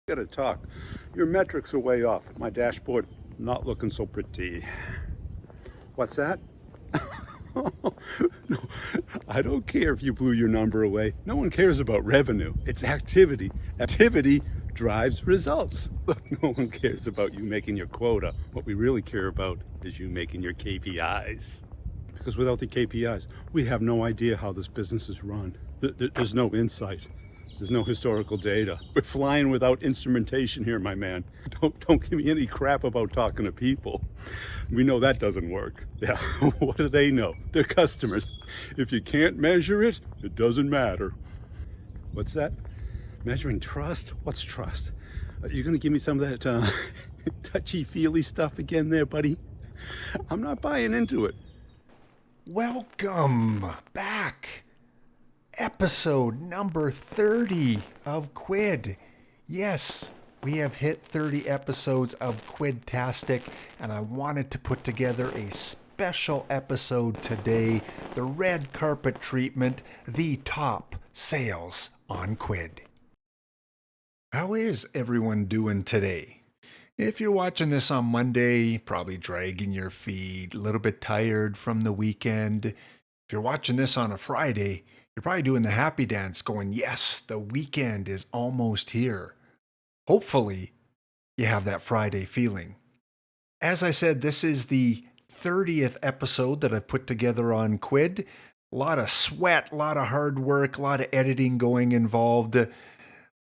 Gotta talk. Your metrics are way off. My dashboard not looking so pretty. What's that? No, I don't care if you blew your number away. No one cares about revenue. It's activity. Activity drives results. Look, no one cares about you making your quota. What we really care about is you making your KPIs. Because without the KPIs, we have no idea how this business is run. There's no insight. There's no historical data. We're flying without instrumentation here, my man. Don't give me any crap about talking to people. We know that doesn't work. Yeah, what do they know? They're customers. If you can't measure it, it doesn't matter. What's that? Measuring trust? What's trust? You're gonna give me some of that touchy-feely stuff again there, buddy? I'm not buying into it. Welcome back. Episode number 30 of Quidd. Yes, we have hit 30 episodes of Quiddtastic, and I wanted to put together a special episode today, the red carpet treatment, the top sales on Quidd. How is everyone doing today? If you're watching this on Monday, probably dragging your feet, a little bit tired from the weekend. If you're watching this on a Friday, you're probably doing the happy dance going, yes, the weekend is almost here. Hopefully, you have that Friday feeling. As I said, this is the 30th episode that I've put together on Quidd. A lot of sweat, a lot of hard work, a lot of editing going involved.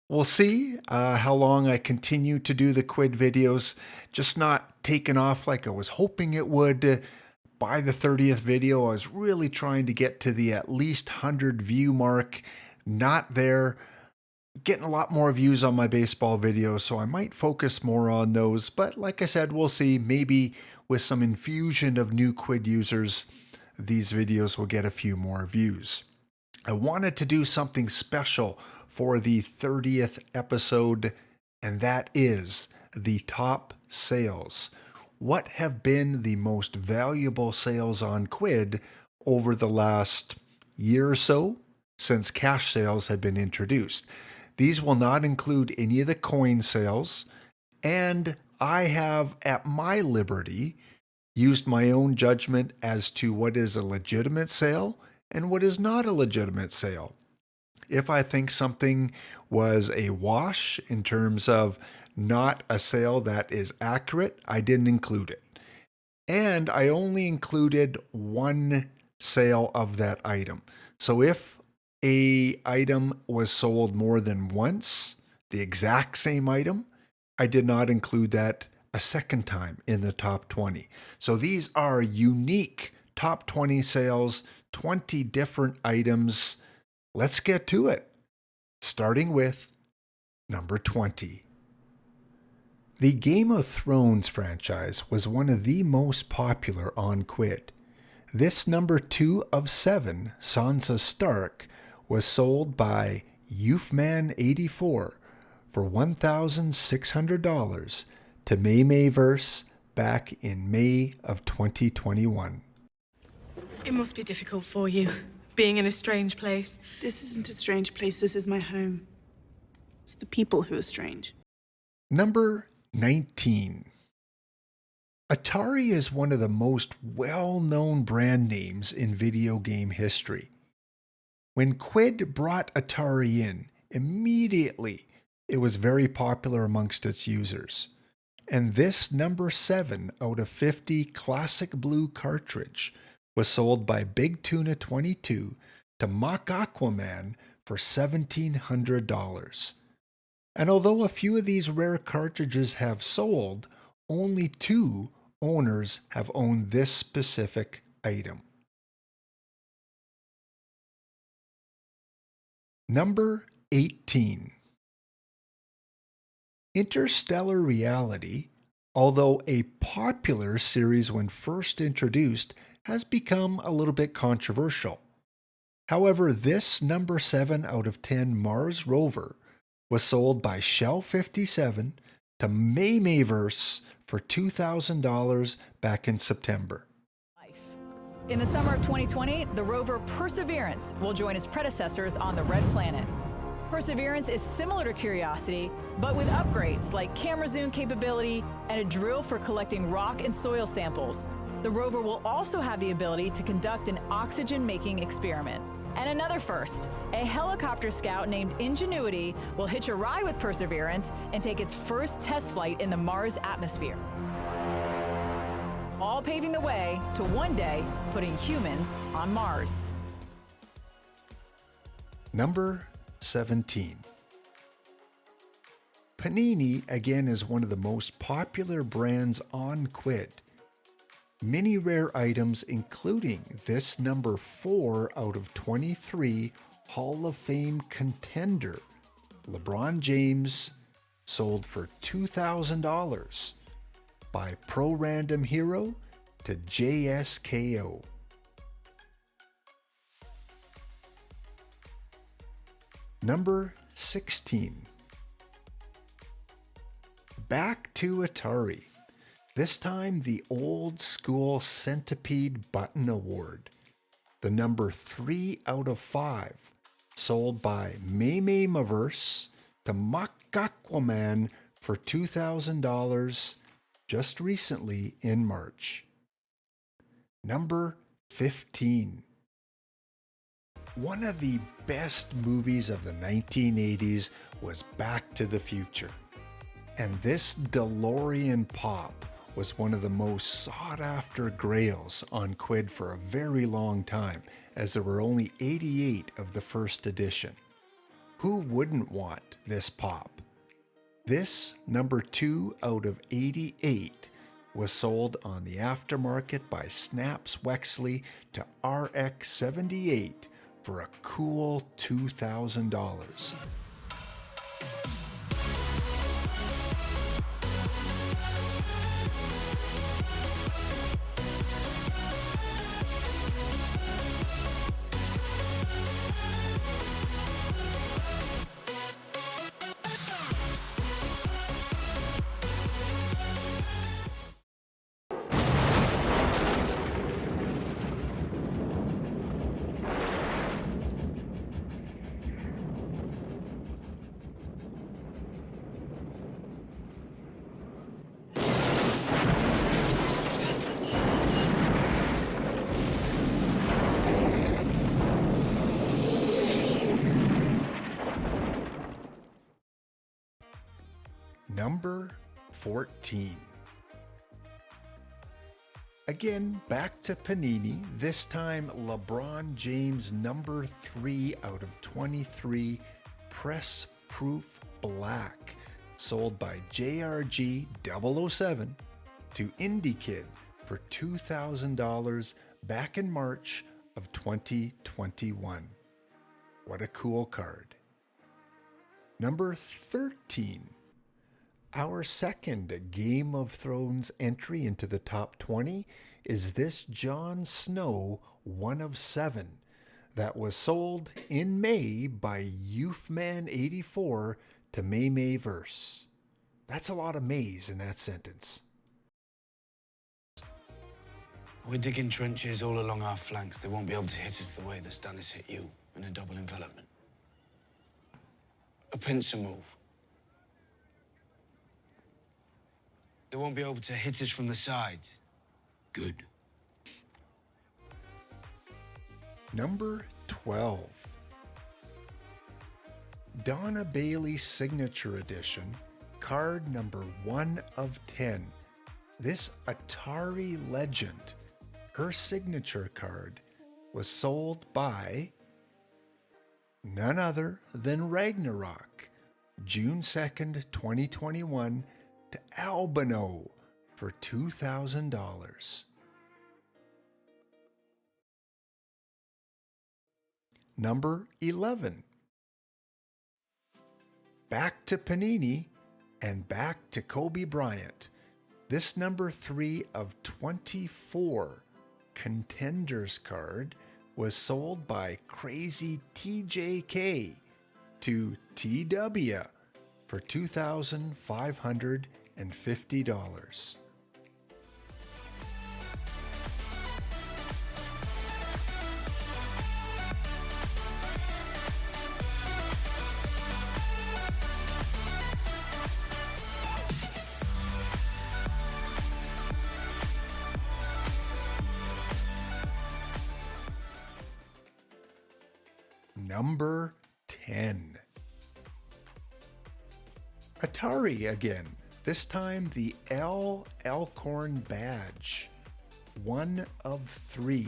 We'll see how long I continue to do the Quidd videos. Just not taking off like I was hoping it would. By the 30th video, I was really trying to get to the at least 100 view mark. Not there. Getting a lot more views on my baseball videos, so I might focus more on those. But like I said, we'll see. Maybe with some infusion of new Quidd users, these videos will get a few more views. I wanted to do something special for the 30th episode, and that is the top sales. What have been the most valuable sales on Quidd over the last year or so since cash sales have been introduced? These will not include any of the coin sales, and I have at my liberty used my own judgment as to what is a legitimate sale and what is not a legitimate sale. If I think something was a wash in terms of not a sale that is accurate, I didn't include it. And I only included one sale of that item. So if a item was sold more than once, the exact same item, I did not include that a second time in the top 20. So these are unique top 20 sales, 20 different items. Let's get to it. Starting with number 20. The Game of Thrones franchise was one of the most popular on Quidd. This number 2 of 7, Sansa Stark, was sold by Youthman84 for $1,600 to Mayverse back in May of 2021. It must be difficult for you, being in a strange place. This isn't a strange place, this is my home. It's the people who are strange. Number 19. Atari is one of the most well-known brand names in video game history. When Quidd brought Atari in, immediately it was very popular amongst its users. And this number 7 out of 50 Classic Blue cartridge was sold by Big Tuna 22 to Mock Aquaman for $1,700. And although a few of these rare cartridges have sold, only 2 owners have owned this specific item. Number 18. Interstellar Reality, although a popular series when first introduced, has become a little bit controversial. However, this number 7 out of 10 Mars rover was sold by Shell 57 to Mayverse for $2,000 back in September. In the summer of 2020, the rover Perseverance will join its predecessors on the Red Planet. Perseverance is similar to Curiosity, but with upgrades like camera zoom capability and a drill for collecting rock and soil samples. The rover will also have the ability to conduct an oxygen-making experiment. And another first, a helicopter scout named Ingenuity will hitch a ride with Perseverance and take its first test flight in the Mars atmosphere. All paving the way to one day putting humans on Mars. Number 17. Panini again is one of the most popular brands on Quidd. Many rare items, including this number 4 out of 23 Hall of Fame contender, LeBron James, sold for $2,000 by Pro Random Hero to JSKO. Number 16. Back to Atari. This time the old school Centipede Button Award. The number 3 out of 5, sold by Maymaymaverse to Muck Aquaman for $2,000 just recently in March. Number 15. One of the best movies of the 1980s was Back to the Future. And this DeLorean pop was one of the most sought-after grails on Quidd for a very long time, as there were only 88 of the first edition. Who wouldn't want this pop? This, number 2 out of 88, was sold on the aftermarket by Snaps Wexley to RX78 for a cool $2,000. Number 14. Again, back to Panini, this time LeBron James number 3 out of 23 Press Proof Black, sold by JRG 007 to Indie Kid for $2,000 back in March of 2021. What a cool card. Number 13. Our second Game of Thrones entry into the top 20 is this Jon Snow 1 of 7 that was sold in May by Youthman84 to Maymayverse. That's a lot of Mays in that sentence. We're digging trenches all along our flanks. They won't be able to hit us the way the Stannis hit you in a double envelopment. A pincer move. They won't be able to hit us from the sides. Good. Number 12. Donna Bailey Signature Edition, card number 1 of 10. This Atari legend, her signature card, was sold by none other than Ragnarok, June 2nd, 2021, to Albino for $2,000. Number 11. Back to Panini and back to Kobe Bryant. This number 3 of 24 Contenders card was sold by Crazy TJK to TW for $2,550. number 10. Atari again, this time the L. Elkhorn badge. 1 of 3.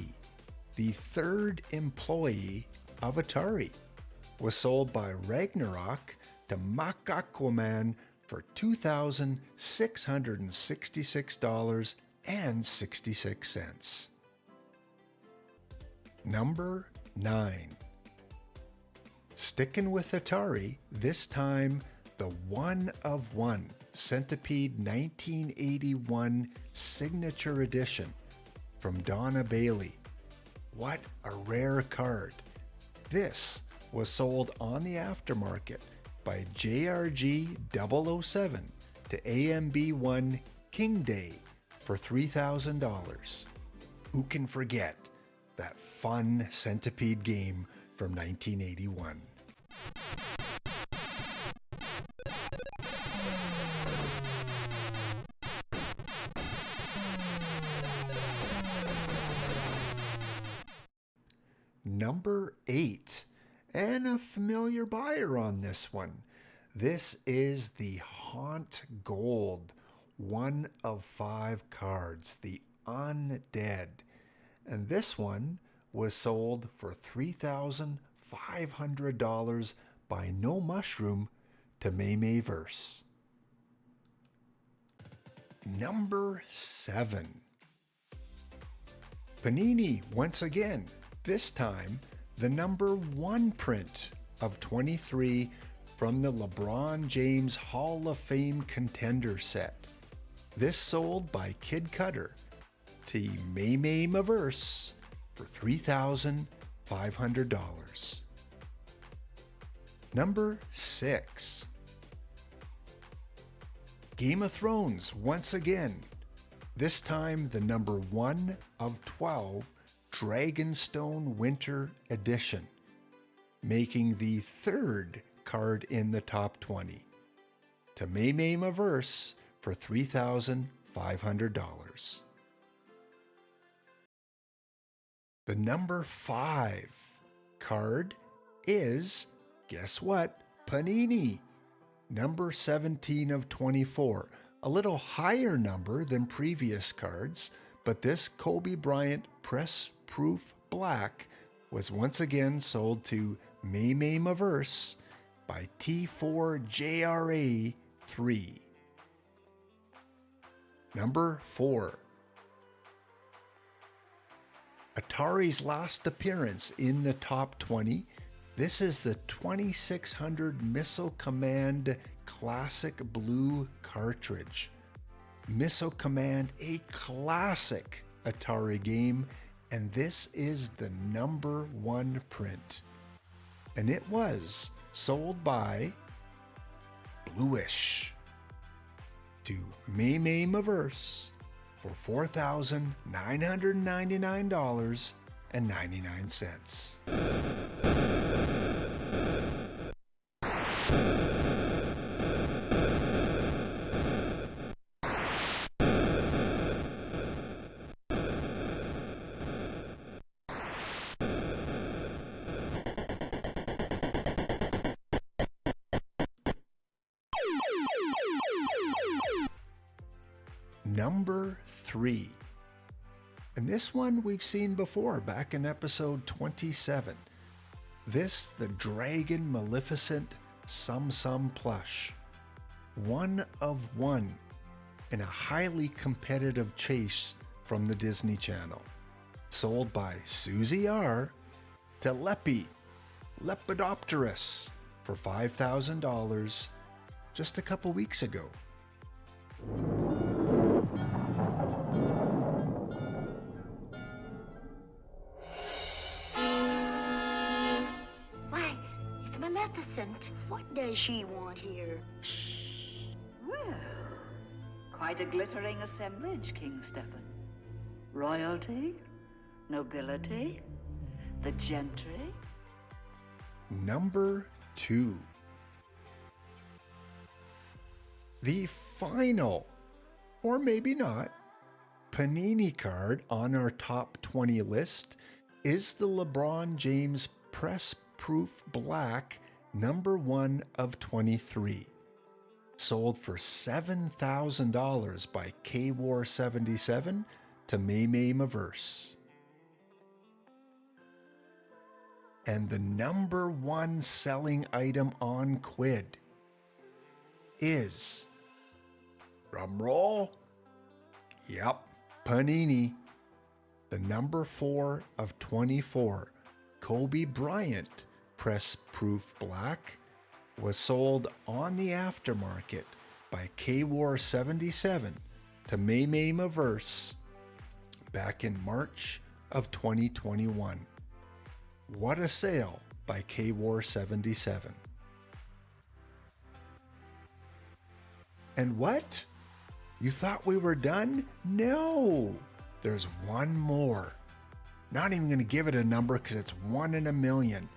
The third employee of Atari was sold by Ragnarok to Mock Aquaman for $2,666.66. Number 9. Sticking with Atari, this time the 1 of 1 Centipede 1981 Signature Edition from Donna Bailey. What a rare card. This was sold on the aftermarket by JRG 007 to AMB1 King Day for $3,000. Who can forget that fun Centipede game from 1981? Number 8, and a familiar buyer on this one. This is the Haunt Gold, 1 of 5 cards, the Undead. And this one was sold for $3,500 by No Mushroom to Maymayverse. Number 7. Panini once again. This time, the number 1 print of 23 from the LeBron James Hall of Fame Contender set. This sold by Kid Cutter to Maymayverse for $3,500. Number 6. Game of Thrones once again. This time, the number 1 of 12 Dragonstone Winter Edition, making the 3rd card in the top 20, to Maymayverse for $3,500. The number 5 card is, guess what, Panini, number 17 of 24, a little higher number than previous cards, but this Kobe Bryant Press Proof Black was once again sold to Maymayverse by T4JRA3. Number 4. Atari's last appearance in the top 20. This is the 2600 Missile Command Classic Blue cartridge. Missile Command, a classic Atari game, and this is the number 1 print. And it was sold by Bluish to Maymayverse for $4,999.99. Number 3. And this one we've seen before back in episode 27. This, the Dragon Maleficent Sum plush. 1 of 1 in a highly competitive chase from the Disney Channel. Sold by Susie R. to Lepidopterus for $5,000 just a couple weeks ago. Why, it's Maleficent. What does she want here? Well, quite a glittering assemblage, King Stephen. Royalty, nobility, the gentry. Number 2. The final, or maybe not, Panini card on our top 20 list is the LeBron James Press Proof Black #1 of 23. Sold for $7,000 by KWar77 to Maymaymaverse. And the #1 selling item on Quidd is, drumroll, yep, Panini. The #4 of 24, Kobe Bryant Press Proof Black, was sold on the aftermarket by KWar77 to Maymaymaverse back in March of 2021. What a sale by KWar77. And what? You thought we were done? No! There's one more. Not even going to give it a number because it's 1 in a million.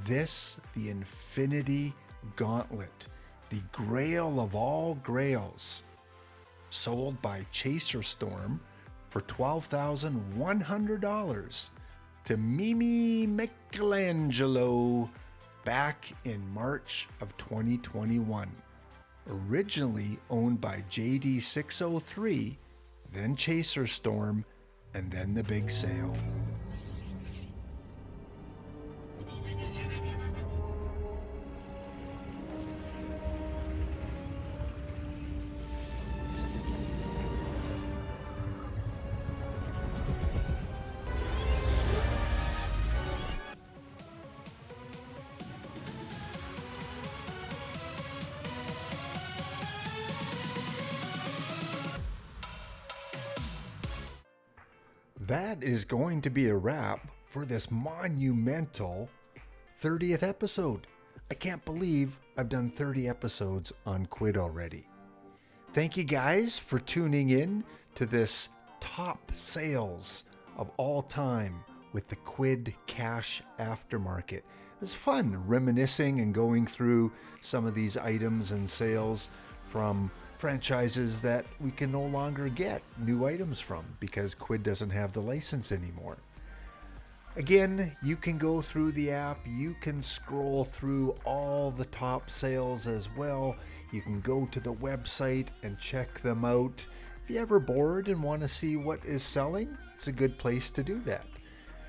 This, the Infinity Gauntlet, the grail of all grails, sold by Chaser Storm for $12,100 to Mimi Michelangelo back in March of 2021. Originally owned by JD603, then Chaser Storm, and then the big sale. That is going to be a wrap for this monumental 30th episode. I can't believe I've done 30 episodes on Quidd already. Thank you guys for tuning in to this top sales of all time with the Quidd Cash Aftermarket. It was fun reminiscing and going through some of these items and sales from franchises that we can no longer get new items from because Quidd doesn't have the license anymore. Again, you can go through the app, you can scroll through all the top sales as well. You can go to the website and check them out. If you're ever bored and want to see what is selling, it's a good place to do that.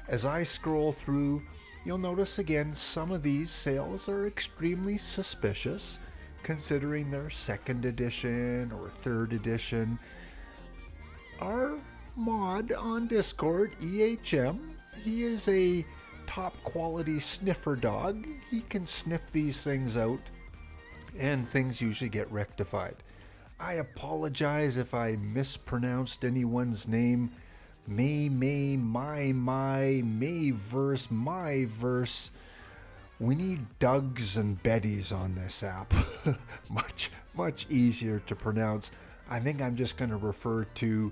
As I scroll through, you'll notice again some of these sales are extremely suspicious, considering their 2nd edition or 3rd edition. Our mod on Discord, EHM, he is a top quality sniffer dog. He can sniff these things out and things usually get rectified. I apologize if I mispronounced anyone's name. Mayverse, my verse. We need Dougs and Bettys on this app. much easier to pronounce. I think I'm just going to refer to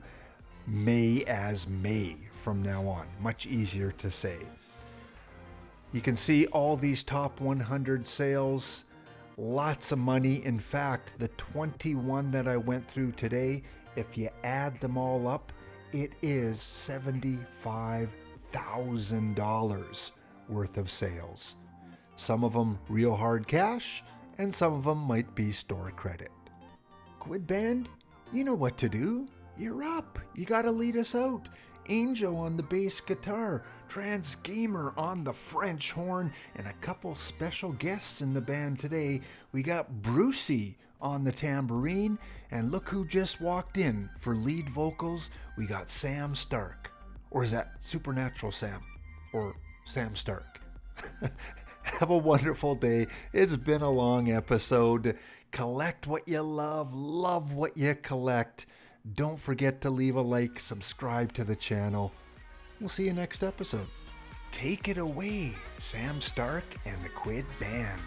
May as May from now on. Much easier to say. You can see all these top 100 sales. Lots of money. In fact, the 21 that I went through today, if you add them all up, it is $75,000 worth of sales. Some of them real hard cash, and some of them might be store credit. Quidd Band, you know what to do. You're up. You gotta lead us out. Angel on the bass guitar, Trans Gamer on the French horn, and a couple special guests in the band today. We got Brucey on the tambourine, and look who just walked in for lead vocals. We got Sam Stark. Or is that Supernatural Sam? Or Sam Stark? Have a wonderful day. It's been a long episode. Collect what you love what you collect. Don't forget to leave a like, subscribe to the channel. We'll see you next episode. Take it away, Sam Stark and the Quidd Band.